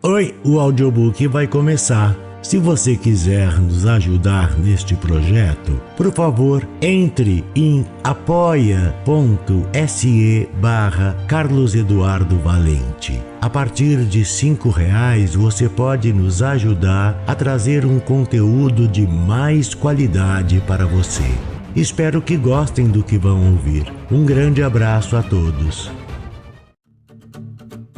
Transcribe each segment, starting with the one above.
Oi, o audiobook vai começar. Se você quiser nos ajudar neste projeto, por favor, entre em apoia.se/Carlos Eduardo Valente. A partir de R$5 você pode nos ajudar a trazer um conteúdo de mais qualidade para você. Espero que gostem do que vão ouvir. Um grande abraço a todos.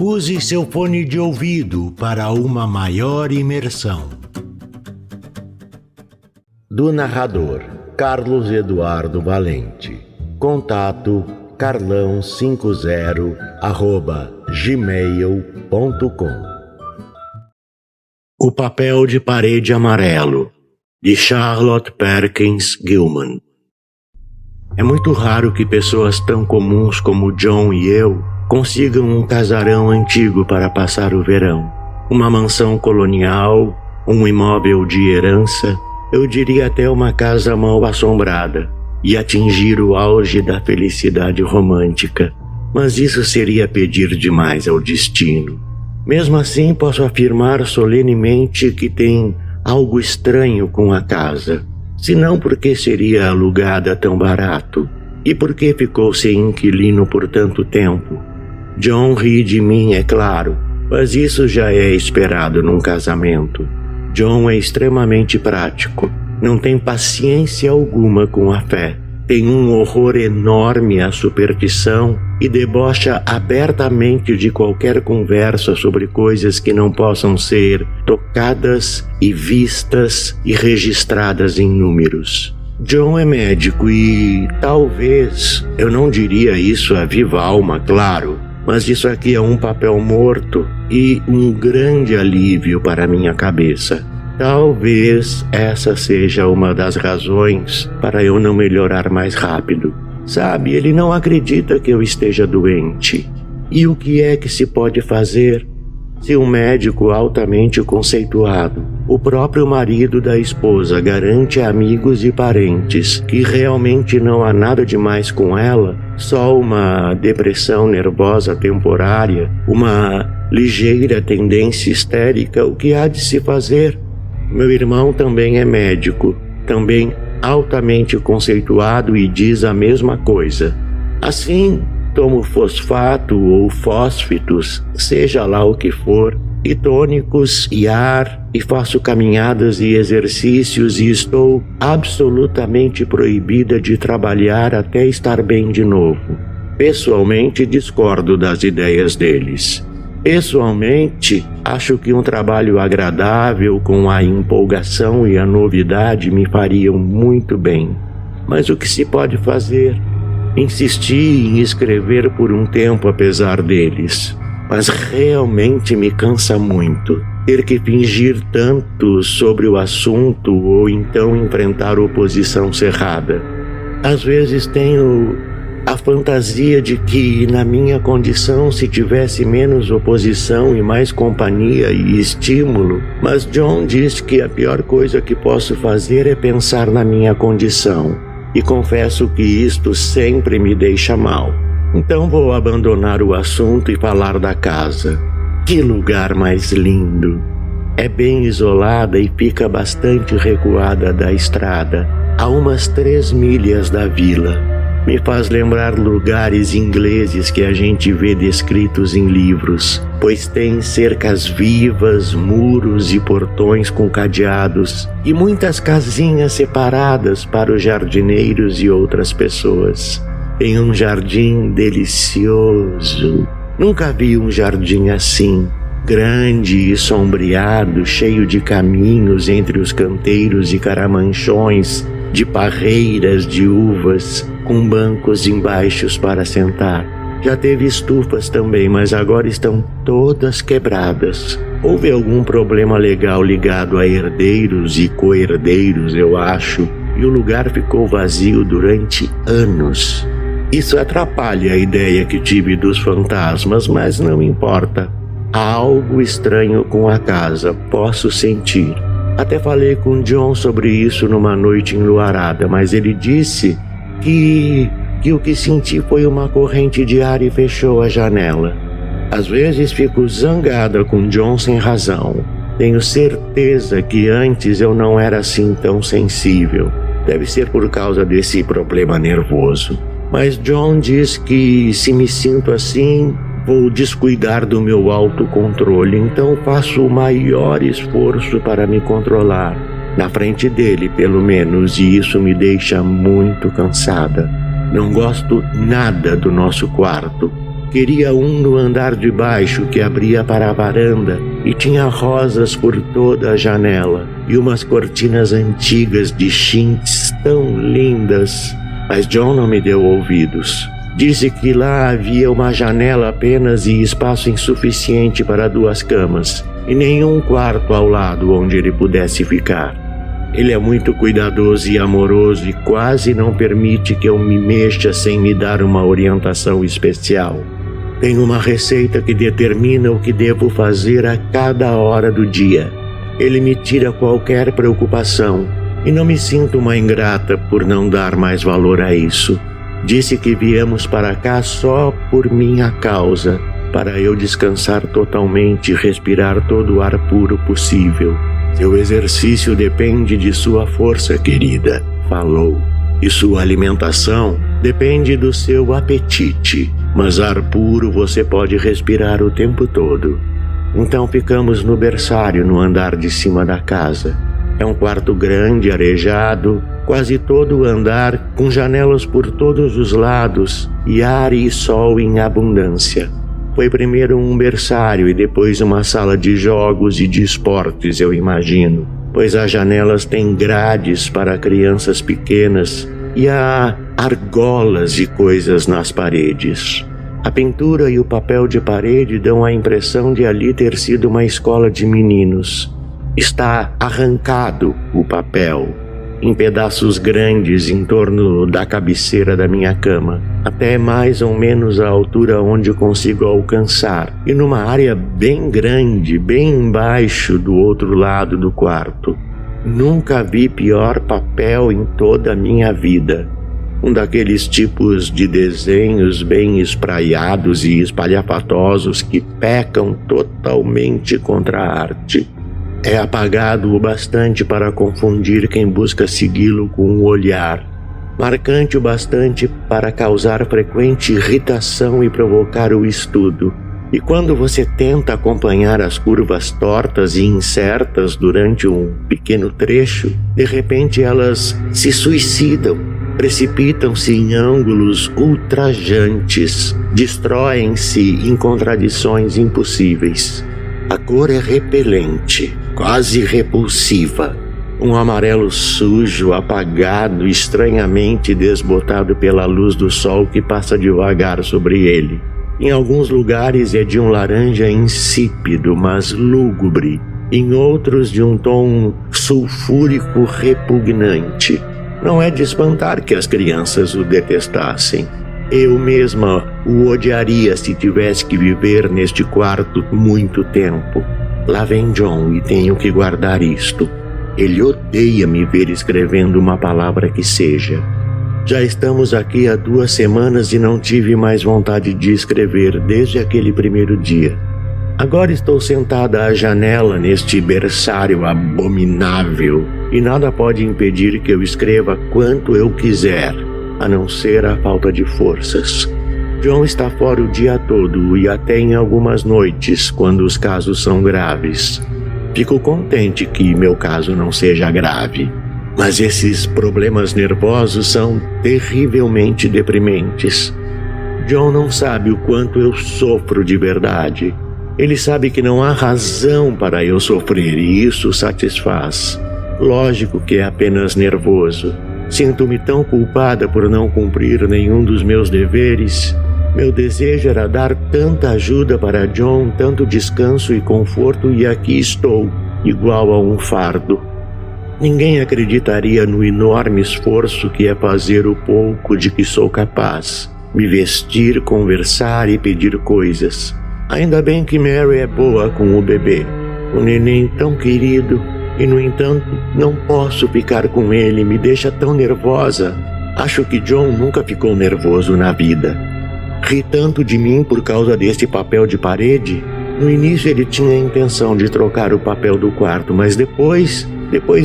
Use seu fone de ouvido para uma maior imersão. Do narrador, Carlos Eduardo Valente. Contato carlão50@gmail.com. O papel de parede amarelo, de Charlotte Perkins Gilman. É muito raro que pessoas tão comuns como John e eu consigam um casarão antigo para passar o verão. Uma mansão colonial, um imóvel de herança, eu diria até uma casa mal assombrada, e atingir o auge da felicidade romântica. Mas isso seria pedir demais ao destino. Mesmo assim, posso afirmar solenemente que tem algo estranho com a casa. Se não, por que seria alugada tão barato? E por que ficou sem inquilino por tanto tempo? John ri de mim, é claro, mas isso já é esperado num casamento. John é extremamente prático, não tem paciência alguma com a fé, tem um horror enorme à superstição e debocha abertamente de qualquer conversa sobre coisas que não possam ser tocadas e vistas e registradas em números. John é médico e talvez, eu não diria isso a viva alma, claro, mas isso aqui é um papel morto e um grande alívio para minha cabeça. Talvez essa seja uma das razões para eu não melhorar mais rápido. Sabe, ele não acredita que eu esteja doente. E o que é que se pode fazer? Se um médico altamente conceituado, o próprio marido da esposa, garante a amigos e parentes que realmente não há nada demais com ela, só uma depressão nervosa temporária, uma ligeira tendência histérica, o que há de se fazer? Meu irmão também é médico, também altamente conceituado e diz a mesma coisa. Assim, tomo fosfato ou fósfitos, seja lá o que for, e tônicos e ar, e faço caminhadas e exercícios e estou absolutamente proibida de trabalhar até estar bem de novo. Pessoalmente, discordo das ideias deles. Pessoalmente, acho que um trabalho agradável com a empolgação e a novidade me fariam muito bem. Mas o que se pode fazer? Insisti em escrever por um tempo apesar deles, mas realmente me cansa muito ter que fingir tanto sobre o assunto ou então enfrentar oposição cerrada. Às vezes tenho a fantasia de que, na minha condição, se tivesse menos oposição e mais companhia e estímulo, mas John diz que a pior coisa que posso fazer é pensar na minha condição. E confesso que isto sempre me deixa mal. Então vou abandonar o assunto e falar da casa. Que lugar mais lindo! É bem isolada e fica bastante recuada da estrada, a umas 3 milhas da vila. Me faz lembrar lugares ingleses que a gente vê descritos em livros, pois tem cercas vivas, muros e portões com cadeados, e muitas casinhas separadas para os jardineiros e outras pessoas. Tem um jardim delicioso. Nunca vi um jardim assim, grande e sombreado, cheio de caminhos entre os canteiros e caramanchões, de parreiras de uvas, com bancos embaixo para sentar. Já teve estufas também, mas agora estão todas quebradas. Houve algum problema legal ligado a herdeiros e co-herdeiros, eu acho, e o lugar ficou vazio durante anos. Isso atrapalha a ideia que tive dos fantasmas, mas não importa. Há algo estranho com a casa, posso sentir. Até falei com John sobre isso numa noite enluarada, mas ele disse que o que senti foi uma corrente de ar e fechou a janela. Às vezes fico zangada com John sem razão. Tenho certeza que antes eu não era assim tão sensível. Deve ser por causa desse problema nervoso. Mas John diz que se me sinto assim, vou descuidar do meu autocontrole. Então faço o maior esforço para me controlar. Na frente dele, pelo menos, e isso me deixa muito cansada. Não gosto nada do nosso quarto. Queria um no andar de baixo que abria para a varanda e tinha rosas por toda a janela e umas cortinas antigas de chintz tão lindas. Mas John não me deu ouvidos. Disse que lá havia uma janela apenas e espaço insuficiente para 2 camas e nenhum quarto ao lado onde ele pudesse ficar. Ele é muito cuidadoso e amoroso e quase não permite que eu me mexa sem me dar uma orientação especial. Tem uma receita que determina o que devo fazer a cada hora do dia. Ele me tira qualquer preocupação e não me sinto uma ingrata por não dar mais valor a isso. Disse que viemos para cá só por minha causa, para eu descansar totalmente e respirar todo o ar puro possível. Seu exercício depende de sua força, querida, falou. E sua alimentação depende do seu apetite. Mas ar puro você pode respirar o tempo todo. Então ficamos no berçário no andar de cima da casa. É um quarto grande, arejado, quase todo o andar, com janelas por todos os lados e ar e sol em abundância. Foi primeiro um berçário e depois uma sala de jogos e de esportes, eu imagino, pois as janelas têm grades para crianças pequenas e há argolas e coisas nas paredes. A pintura e o papel de parede dão a impressão de ali ter sido uma escola de meninos. Está arrancado o papel, em pedaços grandes em torno da cabeceira da minha cama, até mais ou menos a altura onde consigo alcançar, e numa área bem grande, bem embaixo do outro lado do quarto. Nunca vi pior papel em toda a minha vida. Um daqueles tipos de desenhos bem espraiados e espalhafatosos que pecam totalmente contra a arte. É apagado o bastante para confundir quem busca segui-lo com um olhar, marcante o bastante para causar frequente irritação e provocar o estudo. E quando você tenta acompanhar as curvas tortas e incertas durante um pequeno trecho, de repente elas se suicidam. Precipitam-se em ângulos ultrajantes, destroem-se em contradições impossíveis. A cor é repelente, quase repulsiva. Um amarelo sujo, apagado, estranhamente desbotado pela luz do sol que passa devagar sobre ele. Em alguns lugares é de um laranja insípido, mas lúgubre. Em outros de um tom sulfúrico repugnante. Não é de espantar que as crianças o detestassem. Eu mesma o odiaria se tivesse que viver neste quarto muito tempo. Lá vem John e tenho que guardar isto. Ele odeia me ver escrevendo uma palavra que seja. Já estamos aqui há 2 semanas e não tive mais vontade de escrever desde aquele primeiro dia. Agora estou sentada à janela neste berçário abominável e nada pode impedir que eu escreva quanto eu quiser, a não ser a falta de forças. John está fora o dia todo e até em algumas noites, quando os casos são graves. Fico contente que meu caso não seja grave, mas esses problemas nervosos são terrivelmente deprimentes. John não sabe o quanto eu sofro de verdade. Ele sabe que não há razão para eu sofrer e isso satisfaz. Lógico que é apenas nervoso. Sinto-me tão culpada por não cumprir nenhum dos meus deveres. Meu desejo era dar tanta ajuda para John, tanto descanso e conforto, e aqui estou, igual a um fardo. Ninguém acreditaria no enorme esforço que é fazer o pouco de que sou capaz. Me vestir, conversar e pedir coisas. Ainda bem que Mary é boa com o bebê, um neném tão querido, e no entanto não posso ficar com ele, me deixa tão nervosa. Acho que John nunca ficou nervoso na vida. ri tanto de mim por causa deste papel de parede. No início ele tinha a intenção de trocar o papel do quarto, mas depois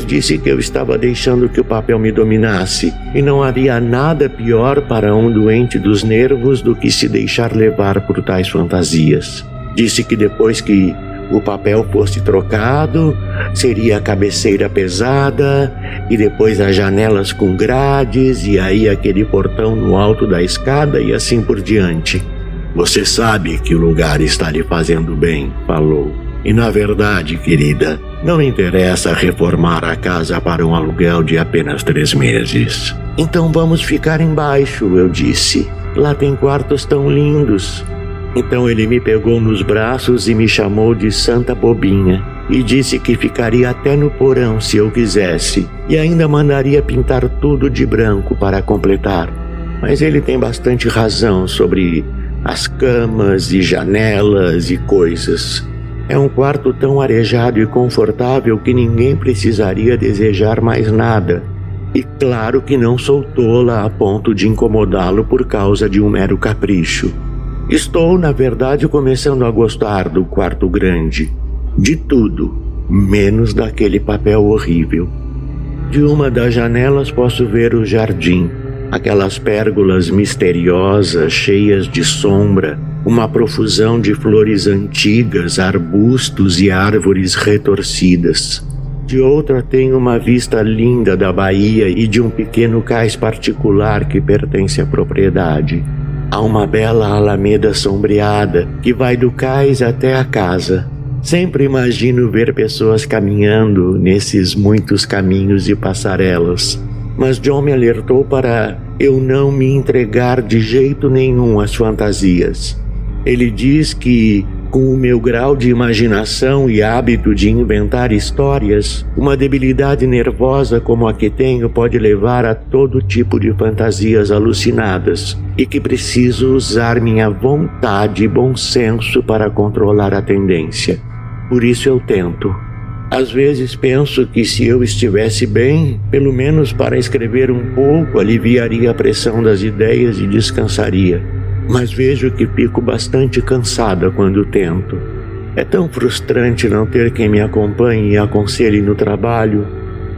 disse que eu estava deixando que o papel me dominasse, e não havia nada pior para um doente dos nervos do que se deixar levar por tais fantasias. Disse que depois que o papel fosse trocado, seria a cabeceira pesada, e depois as janelas com grades, e aí aquele portão no alto da escada, e assim por diante. Você sabe que o lugar está lhe fazendo bem, falou. E na verdade, querida, não interessa reformar a casa para um aluguel de apenas 3 meses. Então vamos ficar embaixo, eu disse. Lá tem quartos tão lindos. Então ele me pegou nos braços e me chamou de Santa Bobinha e disse que ficaria até no porão se eu quisesse e ainda mandaria pintar tudo de branco para completar. Mas ele tem bastante razão sobre as camas e janelas e coisas. É um quarto tão arejado e confortável que ninguém precisaria desejar mais nada. E claro que não sou tola a ponto de incomodá-lo por causa de um mero capricho. Estou, na verdade, começando a gostar do quarto grande. De tudo, menos daquele papel horrível. De uma das janelas posso ver o jardim, aquelas pérgolas misteriosas, cheias de sombra, uma profusão de flores antigas, arbustos e árvores retorcidas. De outra tenho uma vista linda da baía e de um pequeno cais particular que pertence à propriedade. Há uma bela alameda sombreada que vai do cais até a casa. Sempre imagino ver pessoas caminhando nesses muitos caminhos e passarelas. Mas John me alertou para eu não me entregar de jeito nenhum às fantasias. Ele diz que, com o meu grau de imaginação e hábito de inventar histórias, uma debilidade nervosa como a que tenho pode levar a todo tipo de fantasias alucinadas e que preciso usar minha vontade e bom senso para controlar a tendência. Por isso eu tento. Às vezes penso que se eu estivesse bem, pelo menos para escrever um pouco, aliviaria a pressão das ideias e descansaria. Mas vejo que fico bastante cansada quando tento. É tão frustrante não ter quem me acompanhe e aconselhe no trabalho.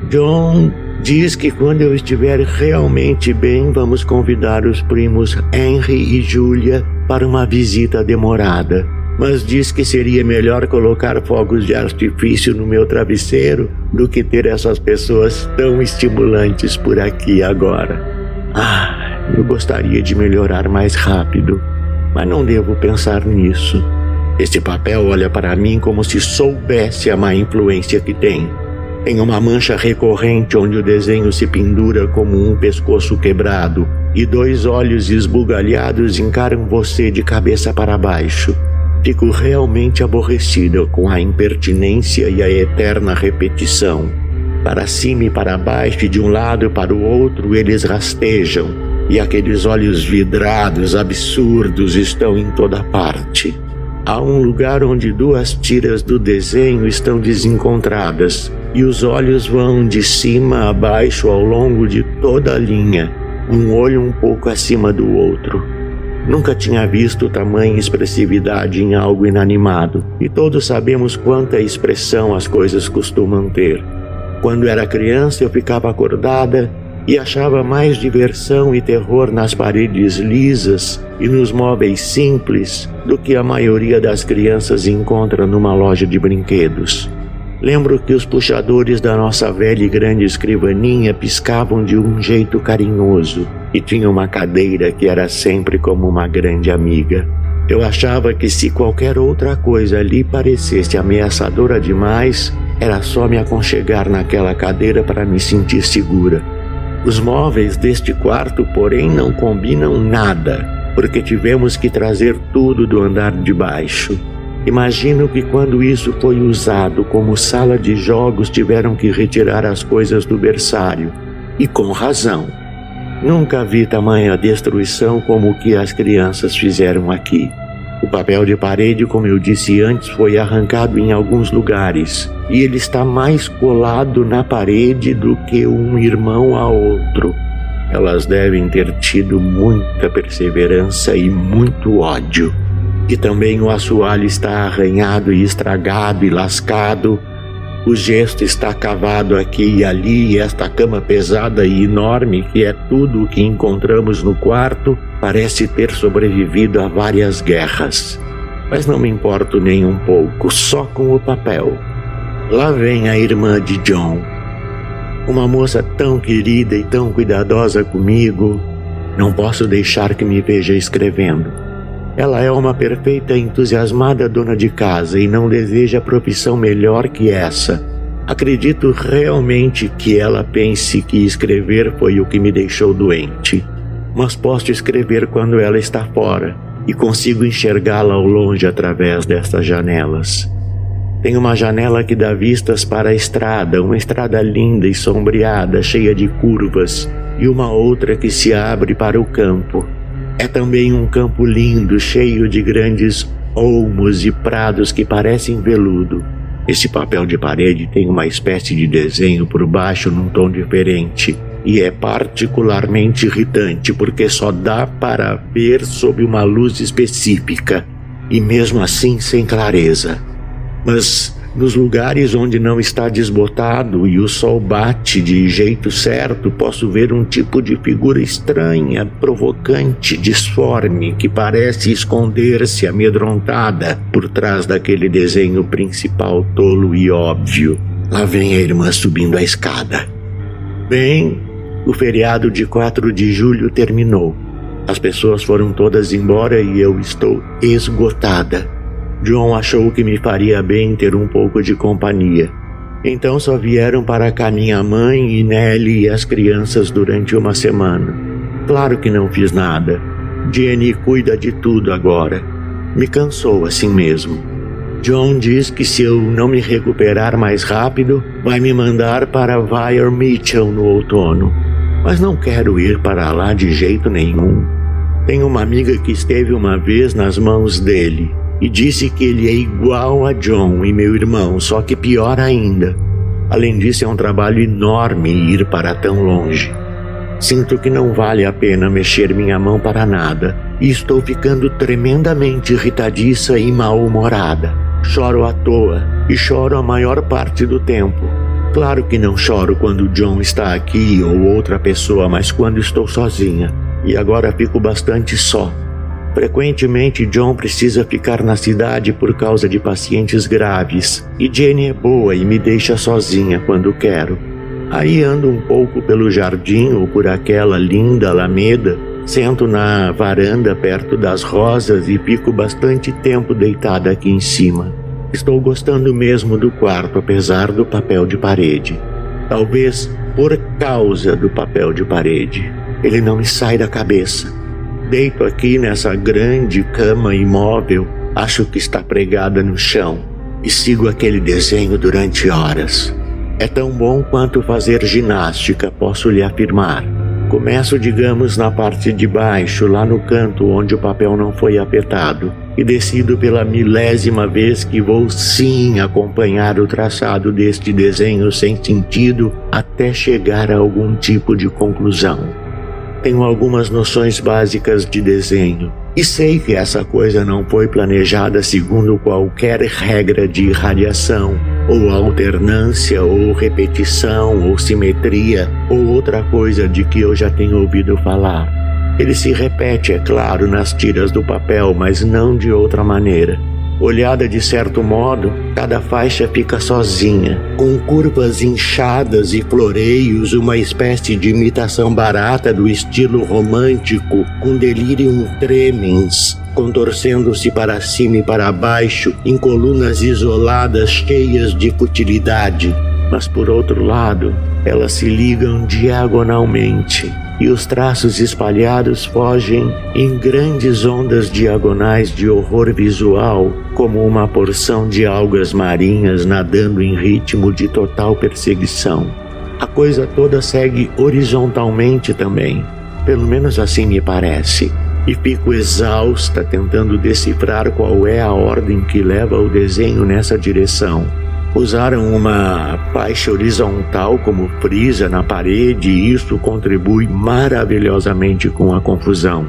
John diz que quando eu estiver realmente bem, vamos convidar os primos Henry e Julia para uma visita demorada. Mas diz que seria melhor colocar fogos de artifício no meu travesseiro do que ter essas pessoas tão estimulantes por aqui agora. Eu gostaria de melhorar mais rápido, mas não devo pensar nisso. Este papel olha para mim como se soubesse a má influência que tem. Tem uma mancha recorrente onde o desenho se pendura como um pescoço quebrado e 2 olhos esbugalhados encaram você de cabeça para baixo. Fico realmente aborrecida com a impertinência e a eterna repetição. Para cima e para baixo, e de um lado para o outro, eles rastejam, e aqueles olhos vidrados absurdos estão em toda parte. Há um lugar onde 2 tiras do desenho estão desencontradas, e os olhos vão de cima a baixo ao longo de toda a linha, um olho um pouco acima do outro. Nunca tinha visto tamanha expressividade em algo inanimado, e todos sabemos quanta expressão as coisas costumam ter. Quando era criança, eu ficava acordada e achava mais diversão e terror nas paredes lisas e nos móveis simples do que a maioria das crianças encontra numa loja de brinquedos. Lembro que os puxadores da nossa velha e grande escrivaninha piscavam de um jeito carinhoso e tinha uma cadeira que era sempre como uma grande amiga. Eu achava que se qualquer outra coisa lhe parecesse ameaçadora demais, era só me aconchegar naquela cadeira para me sentir segura. Os móveis deste quarto, porém, não combinam nada, porque tivemos que trazer tudo do andar de baixo. Imagino que quando isso foi usado como sala de jogos, tiveram que retirar as coisas do berçário. E com razão. Nunca vi tamanha destruição como o que as crianças fizeram aqui. O papel de parede, como eu disse antes, foi arrancado em alguns lugares, e ele está mais colado na parede do que um irmão a outro. Elas devem ter tido muita perseverança e muito ódio. E também o assoalho está arranhado e estragado e lascado. O gesto está cavado aqui e ali, e esta cama pesada e enorme, que é tudo o que encontramos no quarto, parece ter sobrevivido a várias guerras. Mas não me importo nem um pouco, só com o papel. Lá vem a irmã de John. Uma moça tão querida e tão cuidadosa comigo. Não posso deixar que me veja escrevendo. Ela é uma perfeita entusiasmada dona de casa e não deseja profissão melhor que essa. Acredito realmente que ela pense que escrever foi o que me deixou doente. Mas posso escrever quando ela está fora e consigo enxergá-la ao longe através destas janelas. Tem uma janela que dá vistas para a estrada, uma estrada linda e sombreada, cheia de curvas, e uma outra que se abre para o campo. É também um campo lindo, cheio de grandes olmos e prados que parecem veludo. Esse papel de parede tem uma espécie de desenho por baixo num tom diferente, e é particularmente irritante porque só dá para ver sob uma luz específica, e mesmo assim sem clareza. Mas nos lugares onde não está desbotado e o sol bate de jeito certo, posso ver um tipo de figura estranha, provocante, disforme, que parece esconder-se amedrontada por trás daquele desenho principal tolo e óbvio. Lá vem a irmã subindo a escada. Bem, o feriado de 4 de julho terminou. As pessoas foram todas embora e eu estou esgotada. John achou que me faria bem ter um pouco de companhia. Então só vieram para cá minha mãe e Nelly e as crianças durante uma semana. Claro que não fiz nada. Jenny cuida de tudo agora. Me cansou assim mesmo. John diz que se eu não me recuperar mais rápido, vai me mandar para Weir Mitchell no outono. Mas não quero ir para lá de jeito nenhum. Tenho uma amiga que esteve uma vez nas mãos dele e disse que ele é igual a John e meu irmão, só que pior ainda. Além disso, é um trabalho enorme ir para tão longe. Sinto que não vale a pena mexer minha mão para nada e estou ficando tremendamente irritadiça e mal-humorada. Choro à toa e choro a maior parte do tempo. Claro que não choro quando John está aqui ou outra pessoa, mas quando estou sozinha. E agora fico bastante só. Frequentemente, John precisa ficar na cidade por causa de pacientes graves, e Jenny é boa e me deixa sozinha quando quero. Aí ando um pouco pelo jardim ou por aquela linda alameda, sento na varanda perto das rosas e fico bastante tempo deitada aqui em cima. Estou gostando mesmo do quarto, apesar do papel de parede. Talvez por causa do papel de parede. Ele não me sai da cabeça. Deito aqui nessa grande cama imóvel, acho que está pregada no chão, e sigo aquele desenho durante horas. É tão bom quanto fazer ginástica, posso lhe afirmar. Começo, digamos, na parte de baixo, lá no canto onde o papel não foi apertado, e decido pela 1000ª vez que vou sim acompanhar o traçado deste desenho sem sentido até chegar a algum tipo de conclusão. Tenho algumas noções básicas de desenho e sei que essa coisa não foi planejada segundo qualquer regra de radiação, ou alternância, ou repetição, ou simetria, ou outra coisa de que eu já tenho ouvido falar. Ele se repete, é claro, nas tiras do papel, mas não de outra maneira. Olhada de certo modo, cada faixa fica sozinha, com curvas inchadas e floreios, uma espécie de imitação barata do estilo romântico, com delirium tremens, contorcendo-se para cima e para baixo, em colunas isoladas cheias de futilidade. Mas por outro lado, elas se ligam diagonalmente, e os traços espalhados fogem em grandes ondas diagonais de horror visual, como uma porção de algas marinhas nadando em ritmo de total perseguição. A coisa toda segue horizontalmente também, pelo menos assim me parece, e fico exausta tentando decifrar qual é a ordem que leva o desenho nessa direção. Usaram uma faixa horizontal como frisa na parede e isso contribui maravilhosamente com a confusão.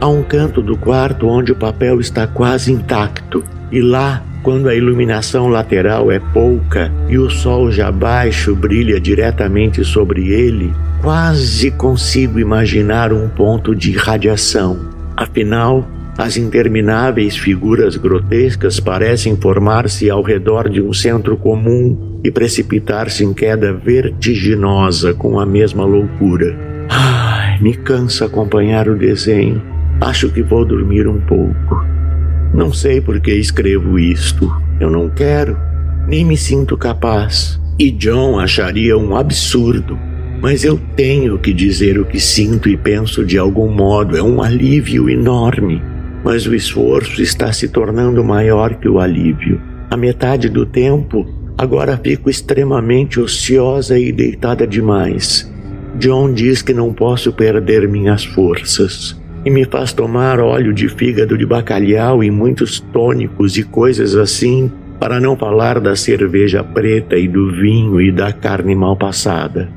Há um canto do quarto onde o papel está quase intacto e lá, quando a iluminação lateral é pouca e o sol já baixo brilha diretamente sobre ele, quase consigo imaginar um ponto de radiação. Afinal, as intermináveis figuras grotescas parecem formar-se ao redor de um centro comum e precipitar-se em queda vertiginosa com a mesma loucura. Me cansa acompanhar o desenho. Acho que vou dormir um pouco. Não sei por que escrevo isto. Eu não quero, nem me sinto capaz. E John acharia um absurdo. Mas eu tenho que dizer o que sinto e penso de algum modo. É um alívio enorme. Mas o esforço está se tornando maior que o alívio. A metade do tempo, agora fico extremamente ociosa e deitada demais. John diz que não posso perder minhas forças e me faz tomar óleo de fígado de bacalhau e muitos tônicos e coisas assim, para não falar da cerveja preta e do vinho e da carne mal passada.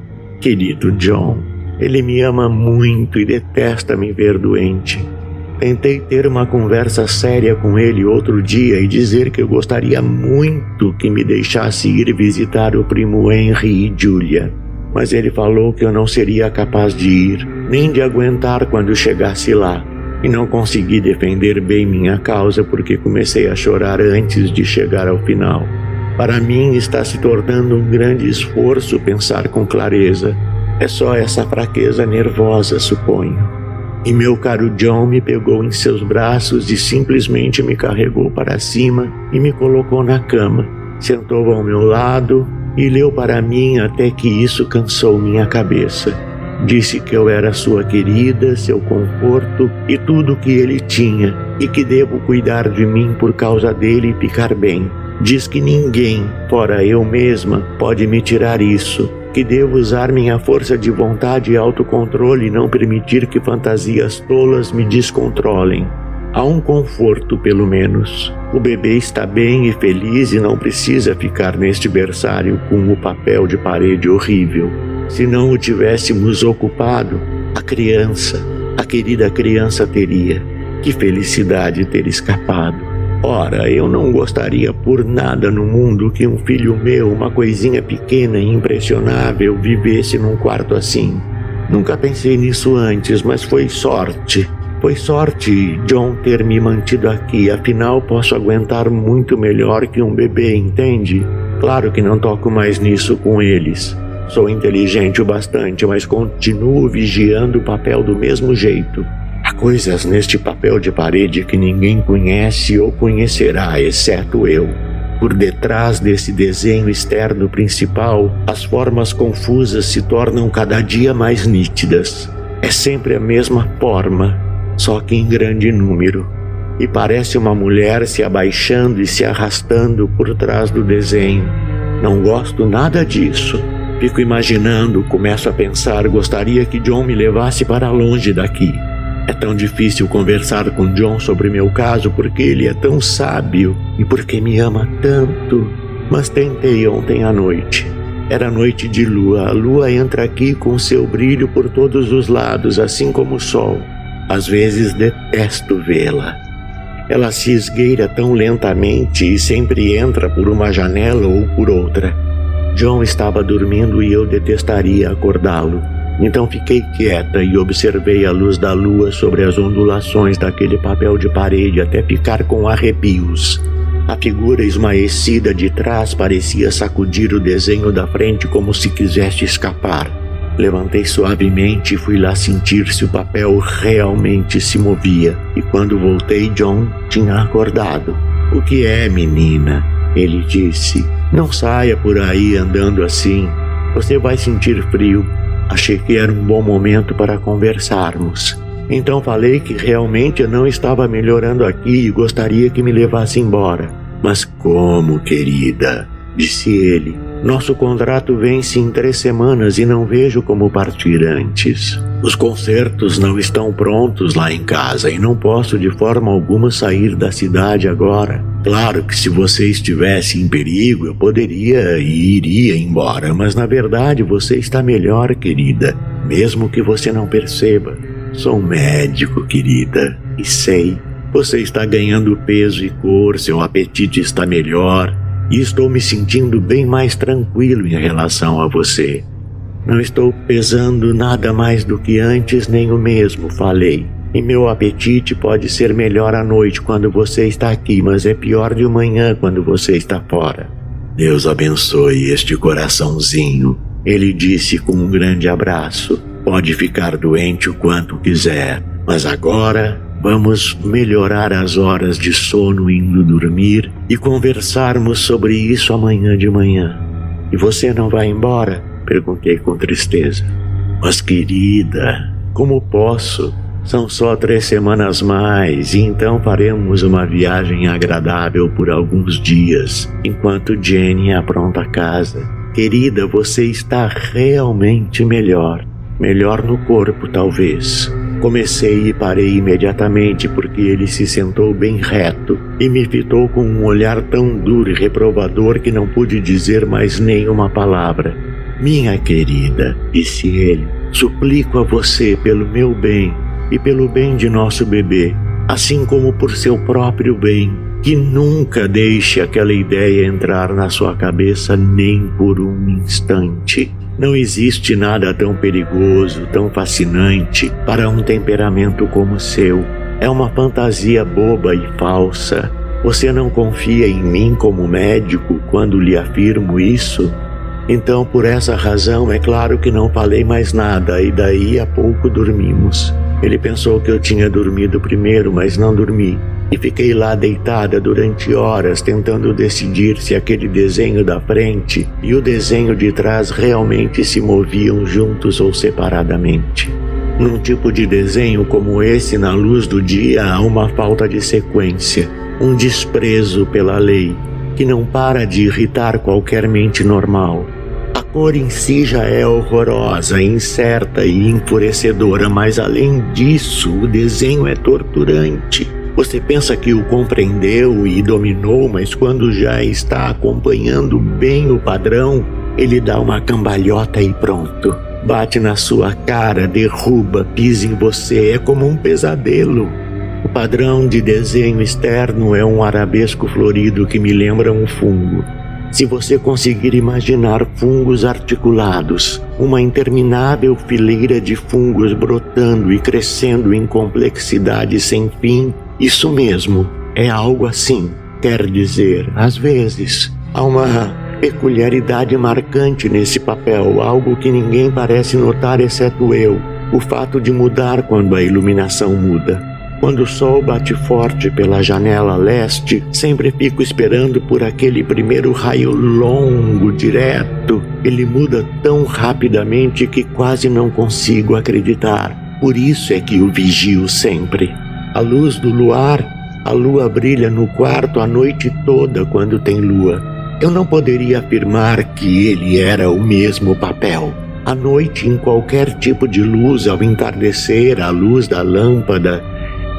Querido John, ele me ama muito e detesta me ver doente. Tentei ter uma conversa séria com ele outro dia e dizer que eu gostaria muito que me deixasse ir visitar o primo Henry e Julia. Mas ele falou que eu não seria capaz de ir, nem de aguentar quando chegasse lá. E não consegui defender bem minha causa porque comecei a chorar antes de chegar ao final. Para mim está se tornando um grande esforço pensar com clareza. É só essa fraqueza nervosa, suponho. E meu caro John me pegou em seus braços e simplesmente me carregou para cima e me colocou na cama. Sentou ao meu lado e leu para mim até que isso cansou minha cabeça. Disse que eu era sua querida, seu conforto e tudo o que ele tinha, e que devo cuidar de mim por causa dele e ficar bem. Diz que ninguém, fora eu mesma, pode me tirar isso, que devo usar minha força de vontade e autocontrole e não permitir que fantasias tolas me descontrolem. Há um conforto, pelo menos. O bebê está bem e feliz e não precisa ficar neste berçário com o papel de parede horrível. Se não o tivéssemos ocupado, a querida criança teria. Que felicidade ter escapado. Ora, eu não gostaria por nada no mundo que um filho meu, uma coisinha pequena e impressionável, vivesse num quarto assim. Nunca pensei nisso antes, mas foi sorte. Foi sorte John ter me mantido aqui, afinal posso aguentar muito melhor que um bebê, entende? Claro que não toco mais nisso com eles. Sou inteligente o bastante, mas continuo vigiando o papel do mesmo jeito. Há coisas neste papel de parede que ninguém conhece ou conhecerá, exceto eu. Por detrás desse desenho externo principal, as formas confusas se tornam cada dia mais nítidas. É sempre a mesma forma, só que em grande número. E parece uma mulher se abaixando e se arrastando por trás do desenho. Não gosto nada disso. Fico imaginando, começo a pensar, gostaria que John me levasse para longe daqui. É tão difícil conversar com John sobre meu caso porque ele é tão sábio e porque me ama tanto. Mas tentei ontem à noite. Era noite de lua. A lua entra aqui com seu brilho por todos os lados, assim como o sol. Às vezes detesto vê-la. Ela se esgueira tão lentamente e sempre entra por uma janela ou por outra. John estava dormindo e eu detestaria acordá-lo. Então fiquei quieta e observei a luz da lua sobre as ondulações daquele papel de parede até ficar com arrepios. A figura esmaecida de trás parecia sacudir o desenho da frente como se quisesse escapar. Levantei suavemente e fui lá sentir se o papel realmente se movia. E quando voltei, John tinha acordado. "O que é, menina?" ele disse. "Não saia por aí andando assim. Você vai sentir frio." Achei que era um bom momento para conversarmos. Então falei que realmente eu não estava melhorando aqui e gostaria que me levasse embora. "Mas como, querida?" disse ele. Nosso contrato vence em 3 semanas e não vejo como partir antes. Os concertos não estão prontos lá em casa e não posso de forma alguma sair da cidade agora. Claro que se você estivesse em perigo, eu poderia e iria embora, mas na verdade você está melhor, querida, mesmo que você não perceba. Sou um médico, querida, e sei. Você está ganhando peso e cor, seu apetite está melhor. E estou me sentindo bem mais tranquilo em relação a você. Não estou pesando nada mais do que antes, nem o mesmo, falei. E meu apetite pode ser melhor à noite quando você está aqui, mas é pior de manhã quando você está fora. Deus abençoe este coraçãozinho, ele disse com um grande abraço. Pode ficar doente o quanto quiser, mas agora vamos melhorar as horas de sono indo dormir e conversarmos sobre isso amanhã de manhã. E você não vai embora? Perguntei com tristeza. Mas querida, como posso? São só 3 semanas mais e então faremos uma viagem agradável por alguns dias, enquanto Jenny apronta a casa. Querida, você está realmente melhor. Melhor no corpo, talvez. Comecei e parei imediatamente porque ele se sentou bem reto e me fitou com um olhar tão duro e reprovador que não pude dizer mais nenhuma palavra. Minha querida, disse ele, suplico a você pelo meu bem e pelo bem de nosso bebê, assim como por seu próprio bem, que nunca deixe aquela ideia entrar na sua cabeça nem por um instante. Não existe nada tão perigoso, tão fascinante para um temperamento como o seu. É uma fantasia boba e falsa. Você não confia em mim como médico quando lhe afirmo isso? Então, por essa razão, é claro que não falei mais nada e daí a pouco dormimos. Ele pensou que eu tinha dormido primeiro, mas não dormi. E fiquei lá deitada durante horas tentando decidir se aquele desenho da frente e o desenho de trás realmente se moviam juntos ou separadamente. Num tipo de desenho como esse, na luz do dia, há uma falta de sequência, um desprezo pela lei, que não para de irritar qualquer mente normal. A cor em si já é horrorosa, incerta e enfurecedora, mas além disso, o desenho é torturante. Você pensa que o compreendeu e dominou, mas quando já está acompanhando bem o padrão, ele dá uma cambalhota e pronto. Bate na sua cara, derruba, pisa em você, é como um pesadelo. O padrão de desenho externo é um arabesco florido que me lembra um fungo. Se você conseguir imaginar fungos articulados, uma interminável fileira de fungos brotando e crescendo em complexidade sem fim, isso mesmo, é algo assim. Quer dizer, às vezes, há uma peculiaridade marcante nesse papel, algo que ninguém parece notar exceto eu, o fato de mudar quando a iluminação muda. Quando o sol bate forte pela janela leste, sempre fico esperando por aquele primeiro raio longo, direto. Ele muda tão rapidamente que quase não consigo acreditar. Por isso é que o vigio sempre. A luz do luar, a lua brilha no quarto a noite toda quando tem lua. Eu não poderia afirmar que ele era o mesmo papel. À noite, em qualquer tipo de luz, ao entardecer, a luz da lâmpada.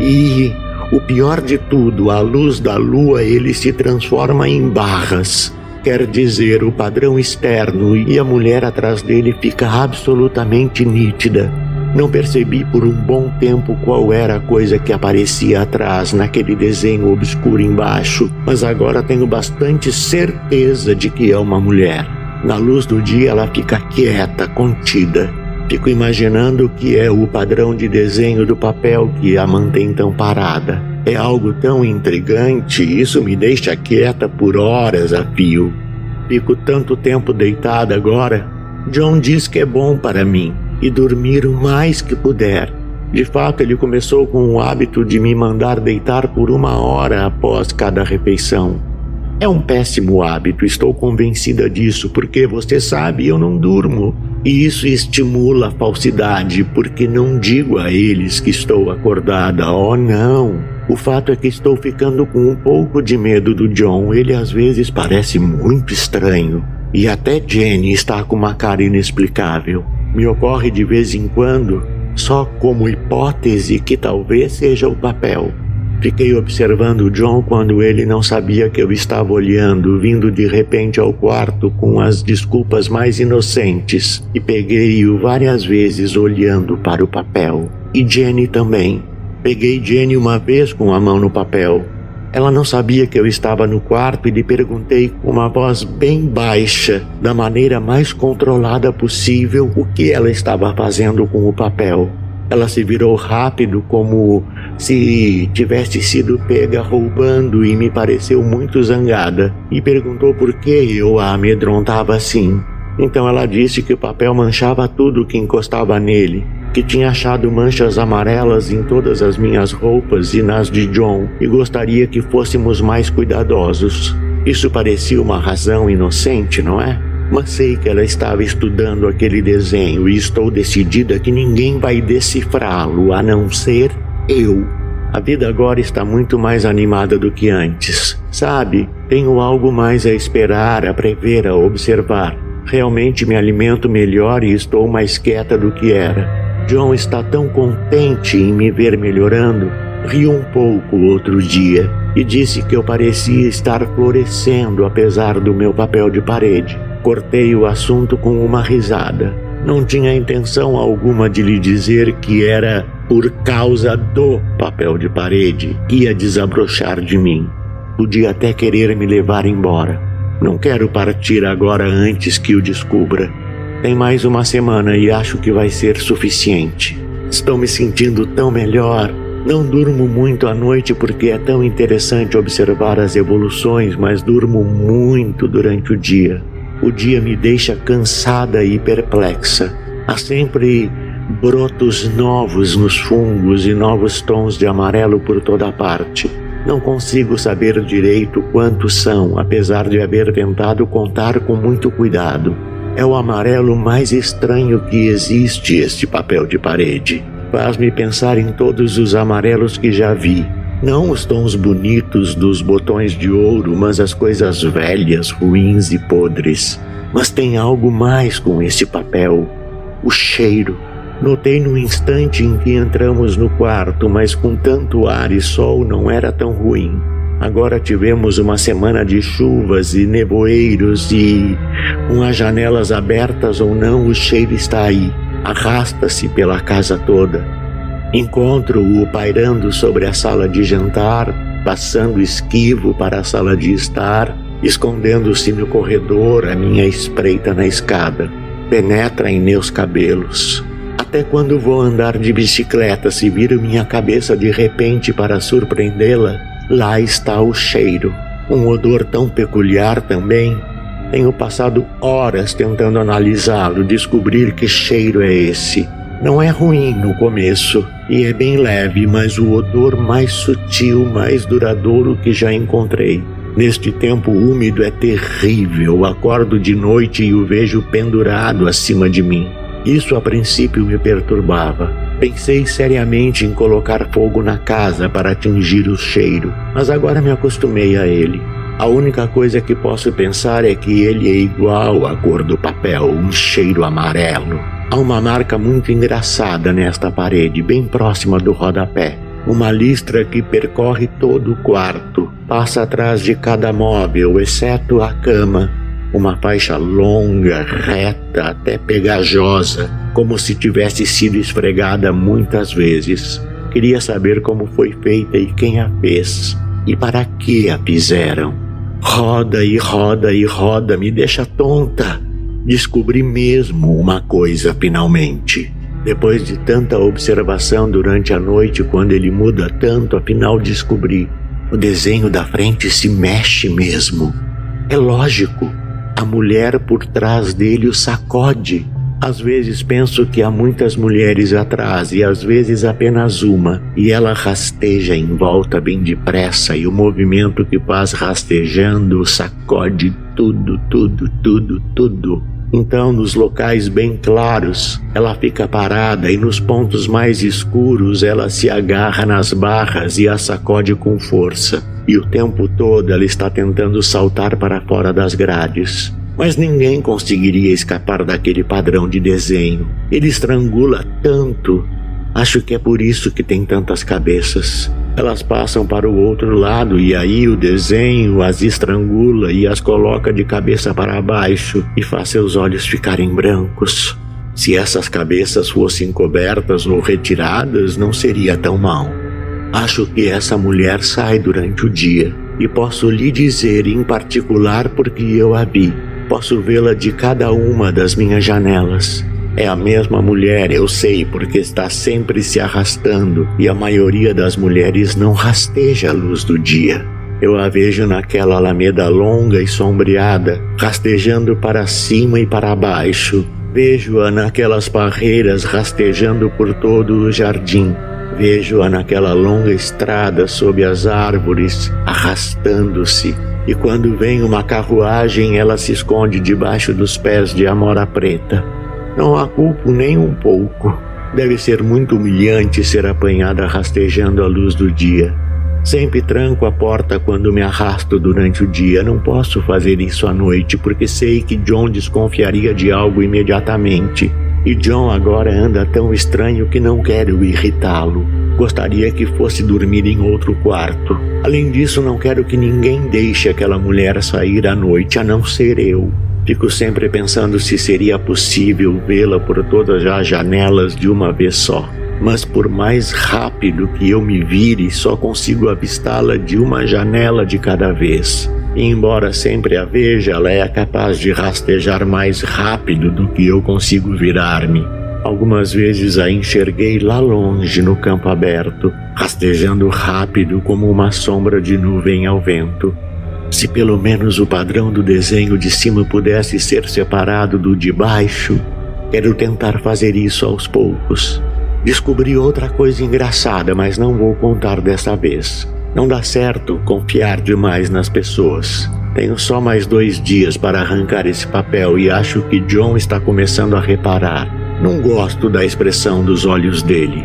E o pior de tudo, à luz da lua, ele se transforma em barras. Quer dizer, o padrão externo, e a mulher atrás dele fica absolutamente nítida. Não percebi por um bom tempo qual era a coisa que aparecia atrás, naquele desenho obscuro embaixo, mas agora tenho bastante certeza de que é uma mulher. Na luz do dia ela fica quieta, contida. Fico imaginando que é o padrão de desenho do papel que a mantém tão parada. É algo tão intrigante, isso me deixa quieta por horas a fio. Fico tanto tempo deitada agora. John diz que é bom para mim, e dormir o mais que puder. De fato, ele começou com o hábito de me mandar deitar por 1 hora após cada refeição. É um péssimo hábito, estou convencida disso, porque você sabe, eu não durmo. E isso estimula a falsidade, porque não digo a eles que estou acordada, oh não. O fato é que estou ficando com um pouco de medo do John, ele às vezes parece muito estranho. E até Jenny está com uma cara inexplicável. Me ocorre de vez em quando, só como hipótese, que talvez seja o papel. Fiquei observando o John quando ele não sabia que eu estava olhando, vindo de repente ao quarto com as desculpas mais inocentes, e peguei-o várias vezes olhando para o papel. E Jenny também. Peguei Jenny uma vez com a mão no papel. Ela não sabia que eu estava no quarto e lhe perguntei com uma voz bem baixa, da maneira mais controlada possível, o que ela estava fazendo com o papel. Ela se virou rápido, como se tivesse sido pega roubando, e me pareceu muito zangada, e perguntou por que eu a amedrontava assim. Então ela disse que o papel manchava tudo que encostava nele, que tinha achado manchas amarelas em todas as minhas roupas e nas de John, e gostaria que fôssemos mais cuidadosos. Isso parecia uma razão inocente, não é? Mas sei que ela estava estudando aquele desenho e estou decidida que ninguém vai decifrá-lo, a não ser eu. A vida agora está muito mais animada do que antes. Sabe, tenho algo mais a esperar, a prever, a observar. Realmente me alimento melhor e estou mais quieta do que era. John está tão contente em me ver melhorando. Riu um pouco outro dia e disse que eu parecia estar florescendo apesar do meu papel de parede. Cortei o assunto com uma risada. Não tinha intenção alguma de lhe dizer que era por causa do papel de parede. Ia desabrochar de mim. Podia até querer me levar embora. Não quero partir agora antes que o descubra. Tem mais uma semana e acho que vai ser suficiente. Estou me sentindo tão melhor. Não durmo muito à noite porque é tão interessante observar as evoluções, mas durmo muito durante o dia. O dia me deixa cansada e perplexa. Há sempre brotos novos nos fungos e novos tons de amarelo por toda parte. Não consigo saber direito quantos são, apesar de haver tentado contar com muito cuidado. É o amarelo mais estranho que existe, este papel de parede. Faz-me pensar em todos os amarelos que já vi. Não os tons bonitos dos botões de ouro, mas as coisas velhas, ruins e podres. Mas tem algo mais com esse papel. O cheiro. Notei no instante em que entramos no quarto, mas com tanto ar e sol não era tão ruim. Agora tivemos uma semana de chuvas e nevoeiros e, com as janelas abertas ou não, o cheiro está aí. Arrasta-se pela casa toda. Encontro-o pairando sobre a sala de jantar, passando esquivo para a sala de estar, escondendo-se no corredor, à minha espreita na escada. Penetra em meus cabelos. Até quando vou andar de bicicleta, se viro minha cabeça de repente para surpreendê-la, lá está o cheiro. Um odor tão peculiar também. Tenho passado horas tentando analisá-lo, descobrir que cheiro é esse. Não é ruim no começo, e é bem leve, mas o odor mais sutil, mais duradouro que já encontrei. Neste tempo úmido é terrível. Acordo de noite e o vejo pendurado acima de mim. Isso a princípio me perturbava. Pensei seriamente em colocar fogo na casa para atingir o cheiro, mas agora me acostumei a ele. A única coisa que posso pensar é que ele é igual à cor do papel, um cheiro amarelo. Há uma marca muito engraçada nesta parede, bem próxima do rodapé. Uma listra que percorre todo o quarto, passa atrás de cada móvel, exceto a cama. Uma faixa longa, reta, até pegajosa, como se tivesse sido esfregada muitas vezes. Queria saber como foi feita e quem a fez, e para que a fizeram. Roda e roda e roda, me deixa tonta. Descobri mesmo uma coisa finalmente. Depois de tanta observação durante a noite, quando ele muda tanto, afinal descobri. O desenho da frente se mexe mesmo. É lógico. A mulher por trás dele o sacode. Às vezes penso que há muitas mulheres atrás e às vezes apenas uma, e ela rasteja em volta bem depressa e o movimento que faz rastejando sacode tudo. Então, nos locais bem claros, ela fica parada e nos pontos mais escuros ela se agarra nas barras e a sacode com força. E o tempo todo ela está tentando saltar para fora das grades. Mas ninguém conseguiria escapar daquele padrão de desenho. Ele estrangula tanto. Acho que é por isso que tem tantas cabeças. Elas passam para o outro lado e aí o desenho as estrangula e as coloca de cabeça para baixo e faz seus olhos ficarem brancos. Se essas cabeças fossem cobertas ou retiradas, não seria tão mal. Acho que essa mulher sai durante o dia e posso lhe dizer em particular porque eu a vi. Posso vê-la de cada uma das minhas janelas. É a mesma mulher, eu sei, porque está sempre se arrastando e a maioria das mulheres não rasteja a luz do dia. Eu a vejo naquela alameda longa e sombreada, rastejando para cima e para baixo. Vejo-a naquelas parreiras rastejando por todo o jardim. Vejo-a naquela longa estrada sob as árvores, arrastando-se. E quando vem uma carruagem, ela se esconde debaixo dos pés de amora preta. Não a culpo nem um pouco. Deve ser muito humilhante ser apanhada rastejando à luz do dia. Sempre tranco a porta quando me arrasto durante o dia. Não posso fazer isso à noite, porque sei que John desconfiaria de algo imediatamente. E John agora anda tão estranho que não quero irritá-lo. Gostaria que fosse dormir em outro quarto. Além disso, não quero que ninguém deixe aquela mulher sair à noite, a não ser eu. Fico sempre pensando se seria possível vê-la por todas as janelas de uma vez só. Mas por mais rápido que eu me vire, só consigo avistá-la de uma janela de cada vez. E embora sempre a veja, ela é capaz de rastejar mais rápido do que eu consigo virar-me. Algumas vezes a enxerguei lá longe no campo aberto, rastejando rápido como uma sombra de nuvem ao vento. Se pelo menos o padrão do desenho de cima pudesse ser separado do de baixo, quero tentar fazer isso aos poucos. Descobri outra coisa engraçada, mas não vou contar dessa vez. Não dá certo confiar demais nas pessoas. Tenho só mais 2 dias para arrancar esse papel e acho que John está começando a reparar. Não gosto da expressão dos olhos dele.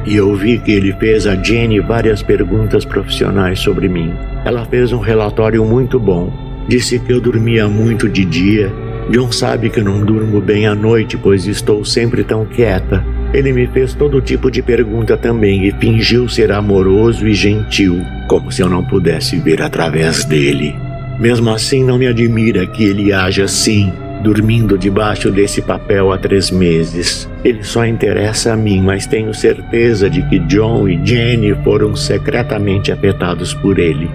E eu vi que ele fez a Jenny várias perguntas profissionais sobre mim. Ela fez um relatório muito bom. Disse que eu dormia muito de dia. John sabe que eu não durmo bem à noite, pois estou sempre tão quieta. Ele me fez todo tipo de pergunta também e fingiu ser amoroso e gentil, como se eu não pudesse ver através dele. Mesmo assim, não me admira que ele haja assim, dormindo debaixo desse papel há 3 meses. Ele só interessa a mim, mas tenho certeza de que John e Jenny foram secretamente afetados por ele.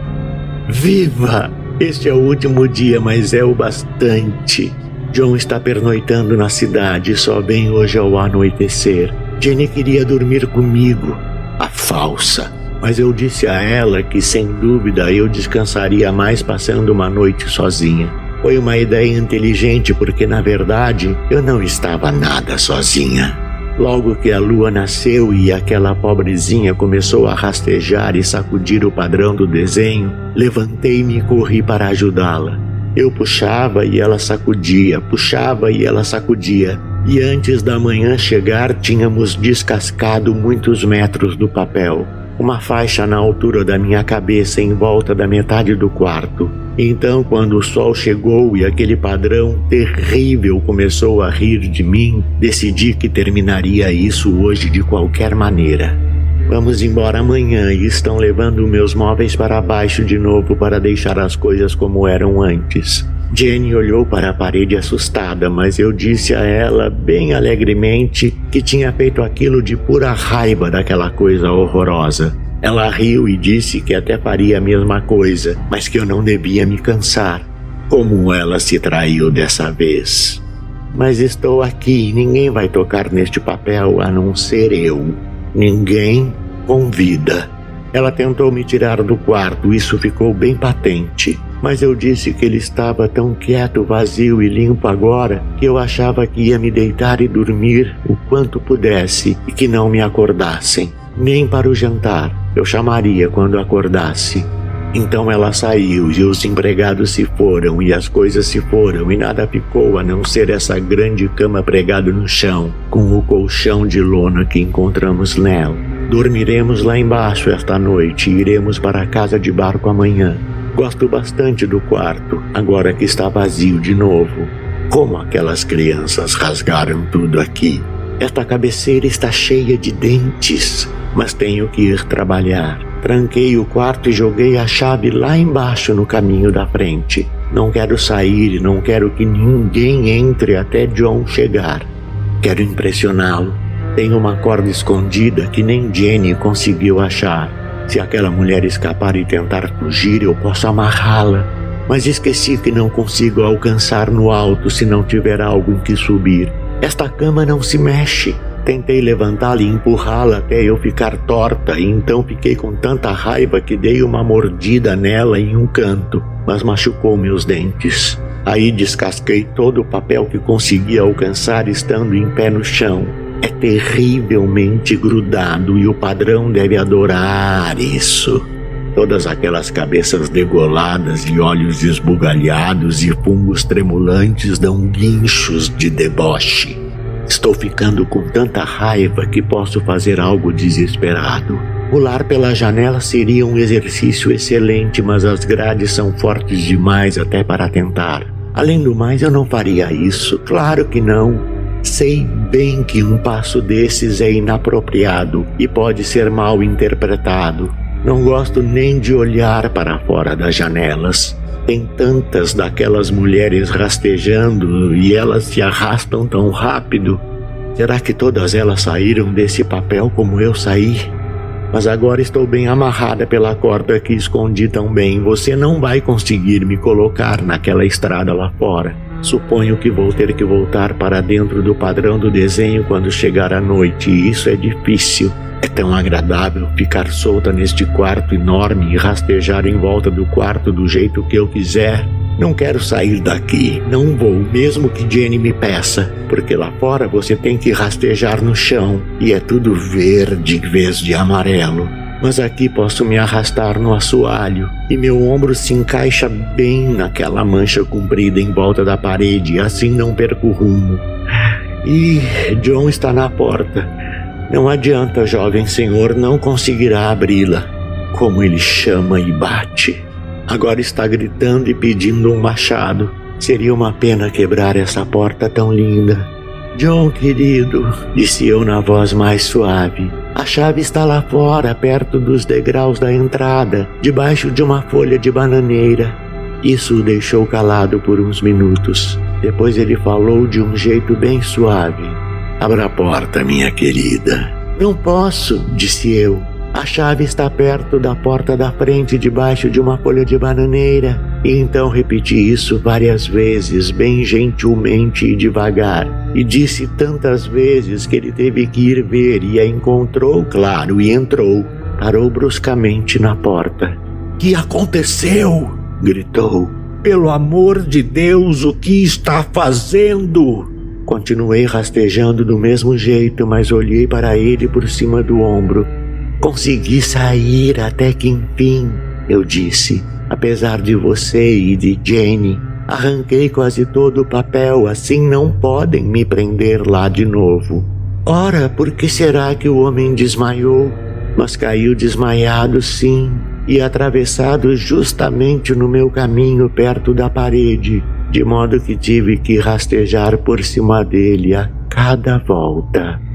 Viva! Este é o último dia, mas é o bastante. John está pernoitando na cidade e só vem hoje ao anoitecer. Jenny queria dormir comigo, a falsa. Mas eu disse a ela que, sem dúvida, eu descansaria mais passando uma noite sozinha. Foi uma ideia inteligente porque, na verdade, eu não estava nada sozinha. Logo que a lua nasceu e aquela pobrezinha começou a rastejar e sacudir o padrão do desenho, levantei-me e corri para ajudá-la. Eu puxava e ela sacudia, puxava e ela sacudia. E antes da manhã chegar, tínhamos descascado muitos metros do papel. Uma faixa na altura da minha cabeça em volta da metade do quarto. Então, quando o sol chegou e aquele padrão terrível começou a rir de mim, decidi que terminaria isso hoje de qualquer maneira. Vamos embora amanhã e estão levando meus móveis para baixo de novo para deixar as coisas como eram antes. Jenny olhou para a parede assustada, mas eu disse a ela bem alegremente que tinha feito aquilo de pura raiva daquela coisa horrorosa. Ela riu e disse que até faria a mesma coisa, mas que eu não devia me cansar. Como ela se traiu dessa vez. Mas estou aqui e ninguém vai tocar neste papel a não ser eu. Ninguém com vida. Ela tentou me tirar do quarto, isso ficou bem patente. Mas eu disse que ele estava tão quieto, vazio e limpo agora que eu achava que ia me deitar e dormir o quanto pudesse e que não me acordassem. Nem para o jantar. Eu chamaria quando acordasse. Então ela saiu e os empregados se foram e as coisas se foram e nada ficou a não ser essa grande cama pregada no chão, com o colchão de lona que encontramos nela. Dormiremos lá embaixo esta noite e iremos para a casa de barco amanhã. Gosto bastante do quarto, agora que está vazio de novo. Como aquelas crianças rasgaram tudo aqui. Esta cabeceira está cheia de dentes, mas tenho que ir trabalhar. Tranquei o quarto e joguei a chave lá embaixo no caminho da frente. Não quero sair e não quero que ninguém entre até John chegar. Quero impressioná-lo. Tenho uma corda escondida que nem Jenny conseguiu achar. Se aquela mulher escapar e tentar fugir, eu posso amarrá-la. Mas esqueci que não consigo alcançar no alto se não tiver algo em que subir. Esta cama não se mexe. Tentei levantá-la e empurrá-la até eu ficar torta, e então fiquei com tanta raiva que dei uma mordida nela em um canto, mas machucou meus dentes. Aí descasquei todo o papel que consegui alcançar estando em pé no chão. É terrivelmente grudado e o padrão deve adorar isso. Todas aquelas cabeças degoladas e olhos esbugalhados e fungos tremulantes dão guinchos de deboche. Estou ficando com tanta raiva que posso fazer algo desesperado. Pular pela janela seria um exercício excelente, mas as grades são fortes demais até para tentar. Além do mais, eu não faria isso. Claro que não. Sei bem que um passo desses é inapropriado e pode ser mal interpretado. Não gosto nem de olhar para fora das janelas. Tem tantas daquelas mulheres rastejando e elas se arrastam tão rápido. Será que todas elas saíram desse papel como eu saí? Mas agora estou bem amarrada pela corda que escondi tão bem. Você não vai conseguir me colocar naquela estrada lá fora. Suponho que vou ter que voltar para dentro do padrão do desenho quando chegar a noite, e isso é difícil. É tão agradável ficar solta neste quarto enorme e rastejar em volta do quarto do jeito que eu quiser. Não quero sair daqui, não vou, mesmo que Jenny me peça, porque lá fora você tem que rastejar no chão e é tudo verde em vez de amarelo. Mas aqui posso me arrastar no assoalho e meu ombro se encaixa bem naquela mancha comprida em volta da parede, e assim não perco o rumo. E John está na porta. Não adianta, jovem senhor, não conseguirá abri-la. Como ele chama e bate. Agora está gritando e pedindo um machado. Seria uma pena quebrar essa porta tão linda. John, querido, disse eu na voz mais suave. A chave está lá fora, perto dos degraus da entrada, debaixo de uma folha de bananeira. Isso o deixou calado por uns minutos. Depois ele falou de um jeito bem suave. Abra a porta, minha querida. Não posso, disse eu. A chave está perto da porta da frente, debaixo de uma folha de bananeira. E então repeti isso várias vezes, bem gentilmente e devagar. E disse tantas vezes que ele teve que ir ver e a encontrou, claro, e entrou. Parou bruscamente na porta. Que aconteceu? Gritou. Pelo amor de Deus, o que está fazendo? Continuei rastejando do mesmo jeito, mas olhei para ele por cima do ombro. Consegui sair até que enfim, eu disse. Apesar de você e de Jenny, arranquei quase todo o papel, assim não podem me prender lá de novo. Ora, por que será que o homem desmaiou? Mas caiu desmaiado, sim, e atravessado justamente no meu caminho perto da parede, de modo que tive que rastejar por cima dele a cada volta.